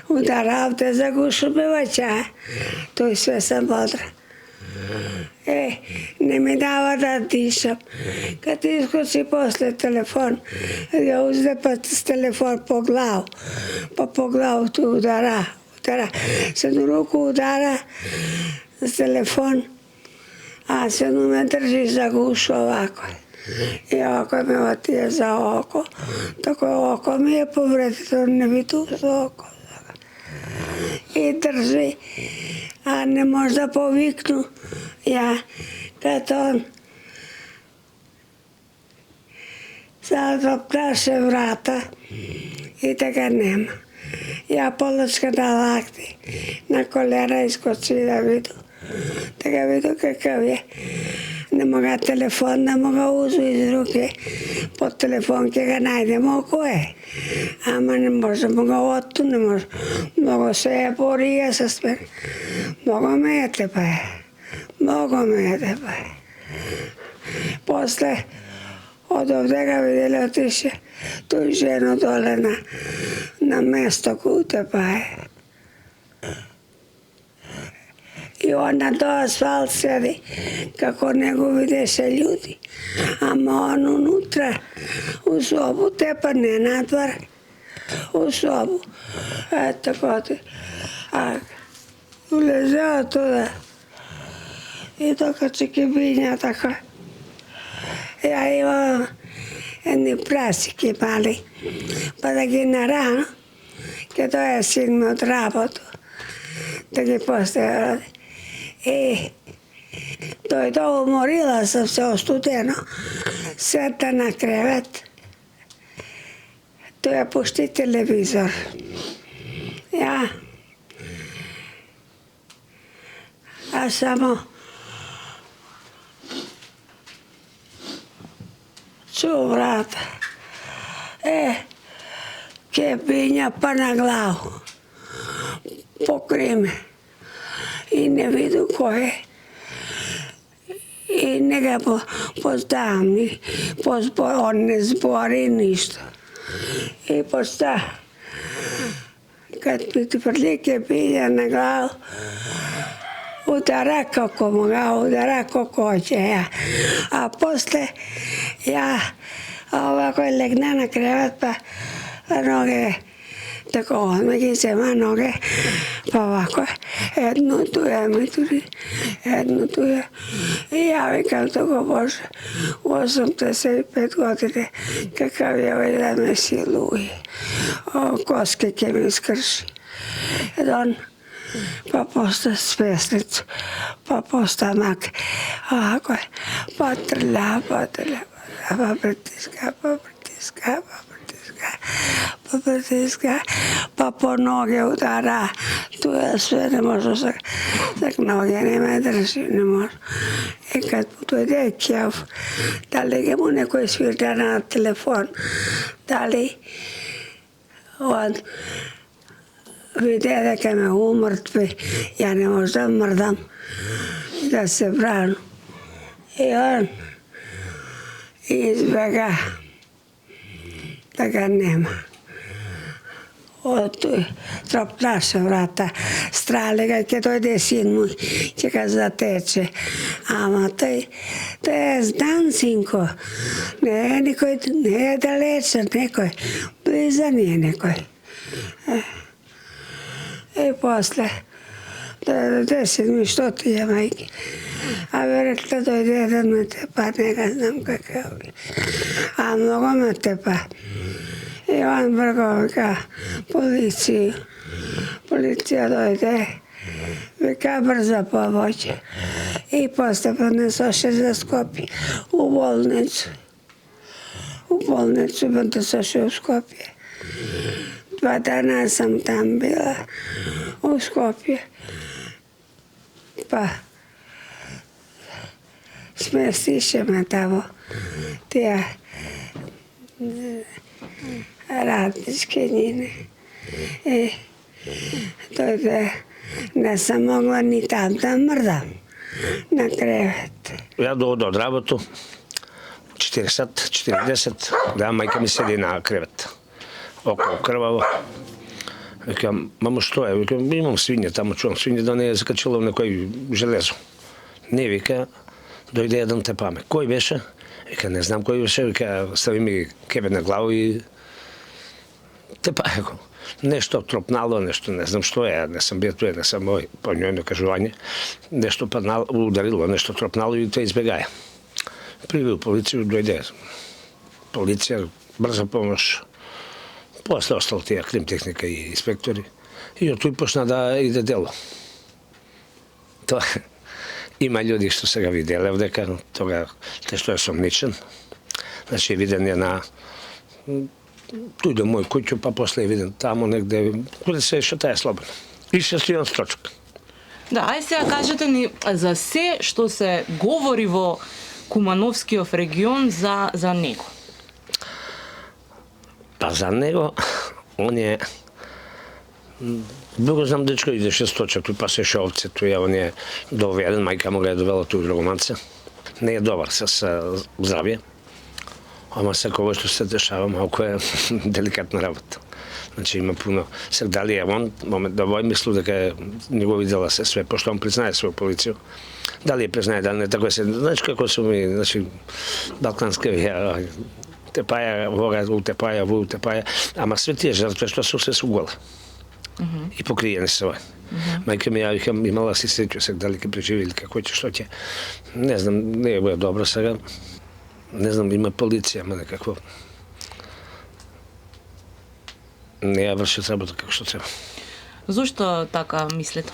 udarao te zagušubivača, to sve sam bodra. Ne mi dava da dišem. Kad iskoči posle telefon, ja uzde pa s telefon po glavu. Pa po glavu tu udara. S jednu ruku udara s telefon, a s jednu me drži za gušu ovako. I ovako me otije za oko. Tako oko mi je povredito, ne bi tu za oko. I drži, a ne možda poviknu. Ja, kad on sad naše vrata i da ga nema. Ja poločka na lakti, na kolena iskoči da vidu, da ga vidu kakav je. Ne moga telefon, ne moga uzu iz ruke, po telefonke ga najdemo ko je. Ama ne možemo ga otu, ne možemo. Mnogo se je borija sa sve. Mnogo me je tepaje. Posle od ovdje ga vidjeli otiše tu ženu dole na mesto kute pa je. I ona do asfalt sedi kako nego vide se ljudi. Ama on unutra u sobu tepa ne natvara. U sobu. Eto kod. A ulezeo tuda. I dok čekibinja tako. Ja imam jedni prasiki mali, pa da gi na rano, kad doje sin mi od rabotu, da gi postaje rodi. To je to umorila sam se ostudeno, sedla na krevet, tu je pušti televizor. Ja, a samo čuo vrata. Kebinja pa na glavu. Pokrije me. I ne vidu ko je. I ne ga pozdam, on ne zbori ništa. I posta. Kad mi ti prli kebinja na glavu, udara kako moga, udara kako hoće ja. A posle ja ovako legna na krevet pa noge, tako on me gizema noge, pa ovako jednu tu je mi tudi, jednu tu je. I ja vikam tako Bože, u 85 godine, kakav je ovaj da me siluje, koske ke mi skrši. On pa posta svesnicu, pa posta mak, ovako je, pa trlja, pa pritiska, pa po noge udara, tu je sve, ne može tak noge ne me drži, ne može. I kad dojde kjev, da li mu neko svirda na telefon, da li on vide da kad me umrtvi, ja ne možda mrdam da se branu. I on izbjega da ga nema. Od trop naša vrata strale ga, kad dojde sin mu, će ga zateče. Ama to je znan sinko. Ne je dalečan nekoj, blizan je nekoj. I posle, deset mi što ti je majke. A bi rekla dojde jedan me tepa, ne ga znam kakav je. A mnogo me tepa. I on brgo vika policiju. Policija dojde, vika brza pomoć. I posle podnesoše za Skopje u bolnicu. U bolnicu podnesoše u Skopje. 2 dana sam tam bila u Skopje. Pa smestiše me tamo tija radničke njine. I to je ne sam mogla ni tam da mrdam na krevet. Ja dođu od rabotu, 4 sat, 40, da majka mi sedi na krevet. Oko krvavo. Викам, мамо што е? Викам, имам свиње, тамо чувам свиње да не е закачило некој железо. Не, вика, дојде еден тепаме. Кој беше? Вика, не знам кој беше, вика, стави ми кебе на главу и тепае го. Нешто тропнало, нешто, не знам што е, не сам бил туе, не сам мој, по њојно кажување, нешто паднало, ударило, нешто тропнало и тој избегаја. Привил полиција, дојде полиција, брза помош, после остал тие кримтехника и инспектори, и од тој почна да иде дело. Тоа има луѓе што сега виделе дека тога те што е сомничен. Значи виден е на тој до мој куќу, па после е виден тамо негде, куде се шетае слободно. И се стојан строчка. Да, ај сега кажете ни за се што се говори во Кумановскиот регион за него. Па за него, он е... Друго знам дечко идеше сточа, тој пасеше овце, тој он е доведен, мајка му го е довела тој драгоманце. Не е добар с здравје, ама секој што се дешава малку е деликатна работа. Значи има пуно. Сега дали е он, момент да вој мислу дека не го видела се све, пошто он признае своја полиција. Дали е признае, дали не, така се, значи како су ми, значи, балканска вија, тепаја, вога, утепаја, во утепаја, ама све тие жртве што су се суголе. И покриени се овој. Мајка ми ја викам, имала си среќу сега дали ке преживи или како ќе, што ќе. Не знам, не е добро сега. Не знам, има полиција, ама некакво. Не ја вршат работа како што треба. Зошто така мислите?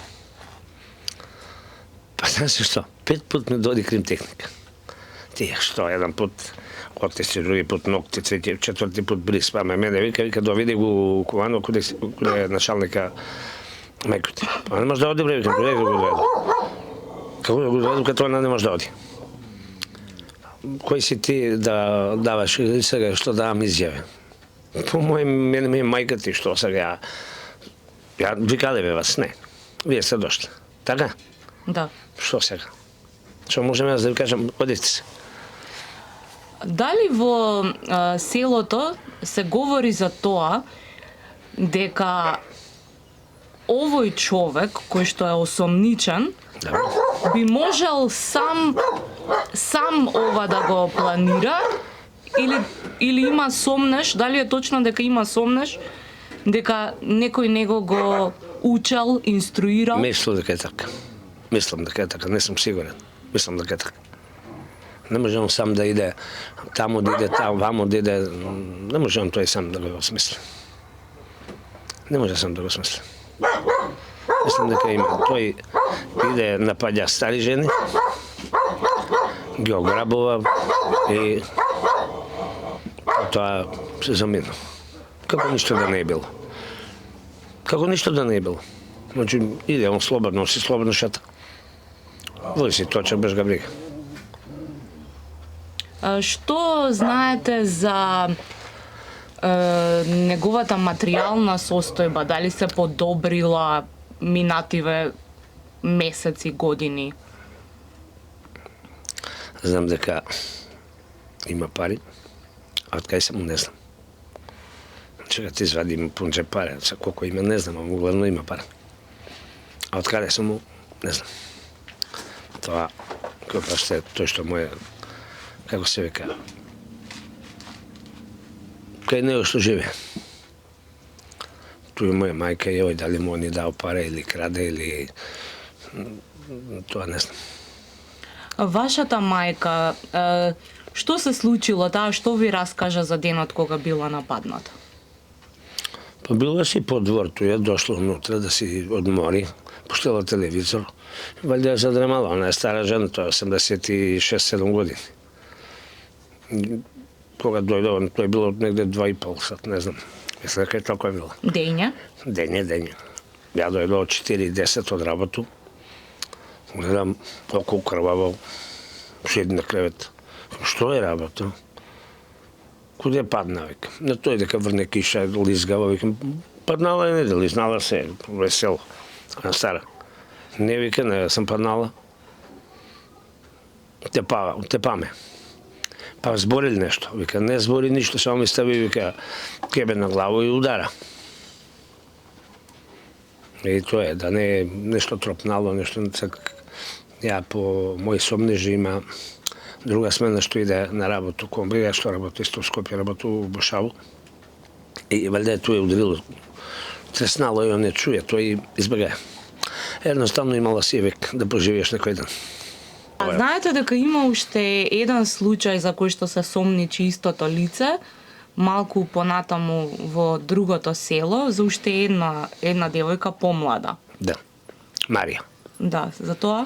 Па знаеш што, 5 пат ми дојде кримтехника. Тие што, еден пат оттисти, други пат ногти, четврти пат бриз, па мене вика доведи го Кувано куде е началника мајкот. Па не може да оди, бре, викам, доведи го доведу. Како да го доведу, като она не може да оди. Кој си ти да даваш сега што давам изјаве? По моје, мене ми е мајка ти што сега ја викале бе вас, не. Вие сте дошли. Така? Да. Што сега? Што можеме да ви кажам, одите се. Дали во селото се говори за тоа дека овој човек кој што е осомничен би можел сам ова да го планира или има сомнеш, дали е точно дека има сомнеш дека некој него го учел, инструирал? Мислам дека е така. Мислам дека е така, не сум сигурен. Мислам дека е така. Не може он сам да иде таму, да иде таму, вамо, да иде... Не може он тој сам да го смисли. Не може сам да го смисли. Мислам дека има. Тој иде напаѓа стари жени, ги ограбува и тоа се замина. Како ништо да не е било. Како ништо да не е било. Значи, иде он слободно, си слободно шета. Води си точа, без га брига. Што знаете за неговата материјална состојба? Дали се подобрила минативе месеци, години? Знам дека има пари, а од кај се му не знам. Чека ти извади има пунче пари, за колко има не знам, ама главно има пари. А од каде се му не знам. Тоа, кој паште, тој што му е, како се века, кај него што живе. Тој е моја мајка и ој, дали му ни дал пари или краде, или... Тоа не знам. Вашата мајка, што се случило таа, што ви раскажа за денот кога била нападната? Па била си по двор, тој е дошло внутре да си одмори, пуштила телевизор, валјда е задремала, она е стара жена, тоа е 86-7 години. Кога дојде, тој било негде 2,5 сат, не знам. Мисля дека е толку е било. Дења? Дење. Ја дојде од 4:10 од работу. Гледам околу крваво, седи на кревет. Што е работа? Куде падна, викам? Не тој дека врне киша, лизгава, викам. Паднала е не, лизнала се, весело. Она стара. Не, вика, не сам паднала. Тепаме. Па зборили нешто. Вика, не збори ништо, само ми стави, вика, кебе на главу и удара. И тоа е, да не е нешто тропнало, нешто ја по мои сомнежи има друга смена што иде на работу кон Брига, што работи исто в Скопје, работи у Бошаву. И валјда тоа е ударило, треснало и он не чуе, тој избега. Едноставно имала си век да поживееш некој ден. А знаете дека има уште еден случај за кој што се сомничи истото лице, малку понатаму во другото село, за уште една девојка помлада. Да, Марија. Да, за тоа?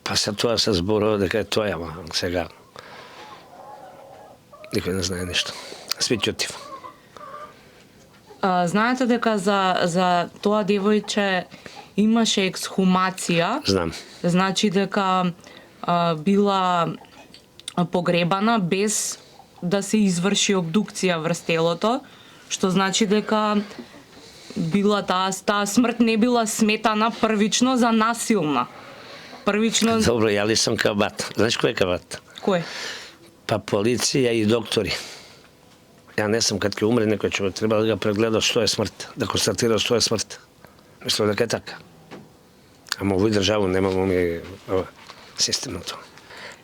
Па се тоа се зборува дека е тоа, ама сега никој не знае ништо. Сви ќутив. Знаете дека за тоа девојче имаше ексхумација. Знам. Значи дека била погребана без да се изврши обдукција врз телото, што значи дека била таа смрт не била сметана првично за насилна. Првично... Добро, ја ли сум кабат. Знаеш кој е кабат? Кој? Па полиција и доктори. Ја не сум, кад ќе умре некој човек, треба да го прегледа што е смрт, да констатира што е смрт. Мислам дека е така. Ама овој државу немамо ми системното.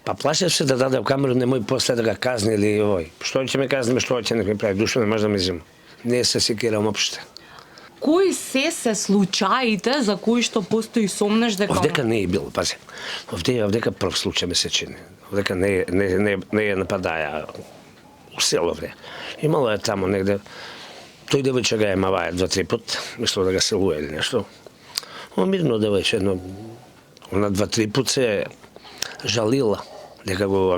Па плашев се да даде в камеру, немој после да го казни или овој. Што ќе ме казниме, што ќе не ми прави, душа не може да ме зима. Не се секирам опште. Кои се случаите за кои што постои сомнеш дека... Овдека не е било, пази. Овдека прв случај ме се чини. Овдека не е нападаја у село вре. Имало е тамо негде. Тој девојче га е маваја 2-3 пат, мисло да га селуе или нешто. Он мирно девојче, но она 2-3 пат се жалила дека го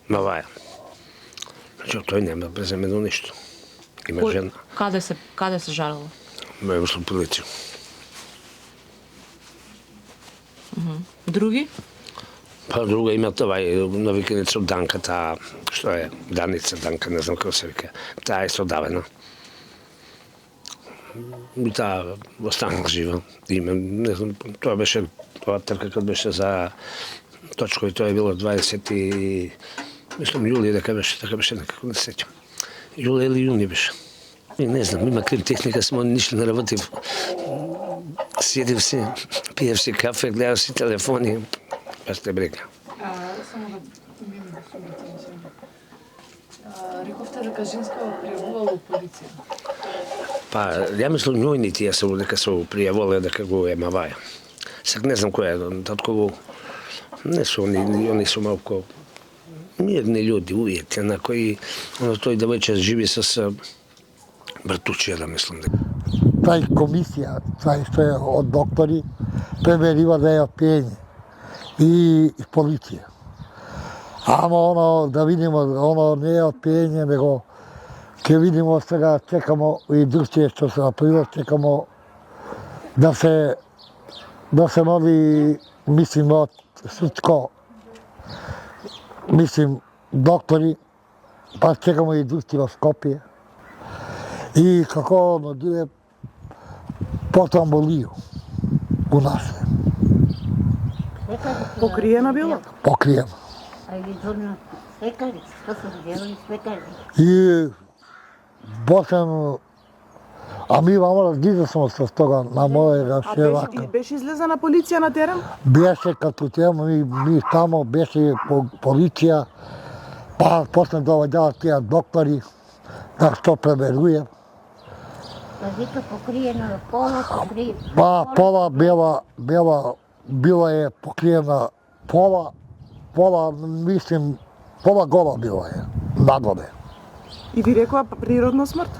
маваја. Значи, тој нема преземено ништо. Има жена. Каде се жарала? Ме ушло полиција. Други? Па друга има овај навиканица од Данка, таа, што е, Даница, Данка, не знам како се вика, таа е содавена. И таа останала жива. Име, не знам, тоа беше, тоа трка кад беше за точко и тоа е било 20 и, мислам, јули дека беше, така беше некако, не сеќам. Јули или јуни беше. И не знам, има криптехника, само ништо не работив. Седив си, пиев си кафе, гледав си телефони, па сте брега. Само да рековте дека женска пријавувала полиција. Па, ја мислам, њојни тие се дека се пријаволе дека го е маваја. Сак не знам кој е, татково, не се они се малко мирни луѓе, ујети, на кои тој девојче живи со братучија, да мислам. Тај комисија, тај што е од доктори, преверива да е пиење и полиција. Ама оно, да видимо, оно не е пиење, него ќе видимо сега, чекамо и друштие што се направило, чекамо да се моди, мислим, од судско, мислим, доктори, па чекамо и друштие во Скопје. И како надиде потом болио у нас. Покриена била? Покриена. И босем, а ми мамо разлиза смо со тога на мојega шевака. Беше излезена полиција на терен? Беше като тема, ми тамо беше полиција, па после доваѓаат тие доктори, да што преверуе. Вика покриена пола, Па пола била е покриена пола, мислим, пола гола била е, нагоре. И ви рекоа природна смрт?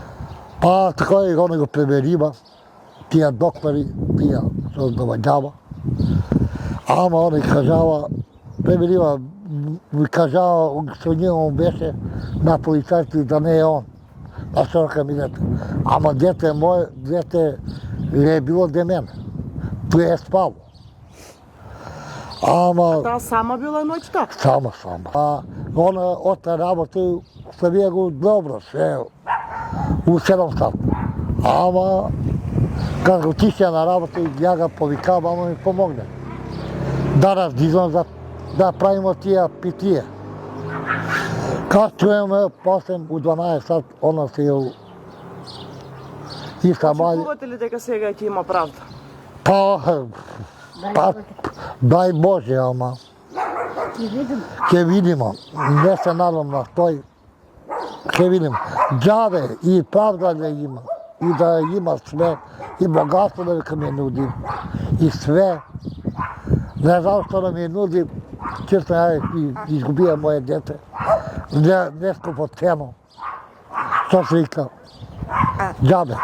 Па така и го преверива, тие доктори, тие што доваѓава. Ама они кажава, преверива, ми кажава, со него беше на полицајци да не е он. А што ми дете? Ама дете моје, дете е било демен. Тој е спало. Ама... Таа сама била ноќта? Сама. А она од работа, се го добро, се у 7 сат. Ама, кога отише на работа, ја ga повикав, ама ми помогне. Да раздизвам да правиме тие питие. Kad čujemo, posle u 12 sat, ona se И сама, Очекувате ли дека сега ќе има правда? па, дай Боже, ама Ќе видим. ќе видиме. Не се надам на тој. Ќе видим. Џабе и правда да има. И да има све. И богатство да века ми нуди. И све. Не знам што да ми нуди. Често ја изгубија моje дете. Не, нешто по цено. Што се вика? Џабе.